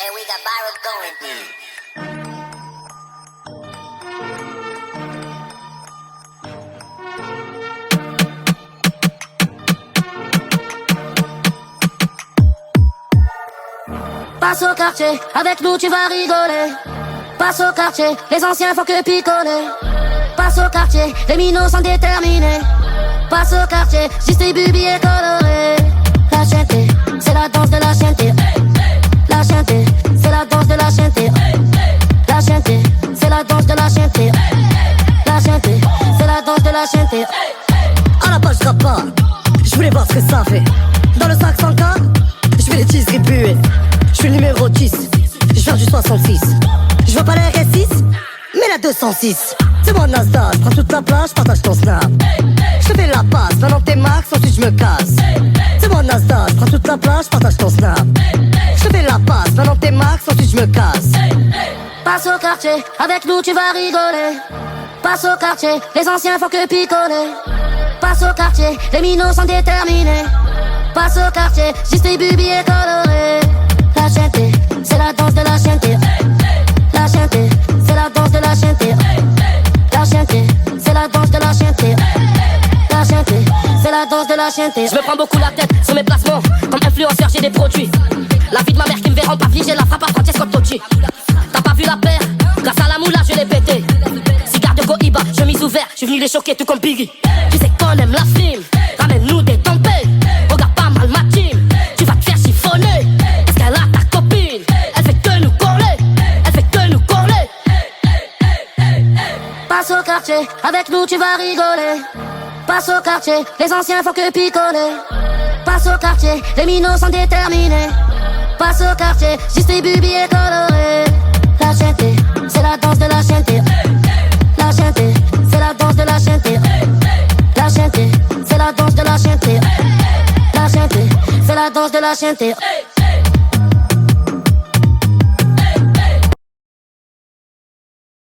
and we got viral going. Passe au quartier, avec nous tu vas rigoler. Passe au quartier, les anciens font que picoler. Passe au quartier, les minots sont déterminés. Passe au quartier, distribue billets colorés. La chienté, c'est la danse de la chienté. La chienté, c'est la danse de la chienté. La chienté, c'est la danse de la chienté. La chienté, c'est la danse de la chienté. À la base je rappe pas, je voulais voir ce que ça fait. Dans le sac 100K, je vais les distribuer. Je suis le numéro 10, je viens du 66. Je veux pas la RS6, mais la 206. C'est moi Nasdaq, je prends toute la place, je partage ton snap. Je te fais la passe, maintenant t'es max, ensuite je me casse. C'est moi Nasdaq, je prends toute la place, je partage ton snap. Je te fais la passe, maintenant t'es max, ensuite je me casse. Passe au quartier, avec nous tu vas rigoler. Passe au quartier, les anciens font que picoler. Passe au quartier, les minots sont déterminés. Passe au quartier, distribue billets colorés. La chienté, c'est la danse de la chienté. La chienté, c'est la danse de la chienté. La chienté, c'est la danse de la chienté. La chienté, c'est la danse de la chienté. Je me prends beaucoup la tête sur mes placements. Comme influenceur j'ai des produits. La vie de ma mère qui me verra en papier, j'ai la frappe à Francesco Totti. T'as pas vu la paire? Grâce à la moula je l'ai pété. Cigare de Cohiba, chemise ouverte, je suis venu les choquer tout comme Biggie. Tu sais qu'on aime la film, ramène-nous des tempêtes. Regarde pas mal ma team, tu vas te faire chiffonner. Est-ce qu'elle a ta copine? Elle fait que nous coller, elle fait que nous coller. Passe au quartier, avec nous tu vas rigoler. Passe au quartier, les anciens font que picoler. Passe au quartier, les minots sont déterminés. Passe au quartier, distribue billets colorés. La chienté, c'est la danse de la chienté. La chienté, c'est la danse de la chienté. La chienté, c'est la danse de la chienté. La chienté, c'est la danse de la chienté.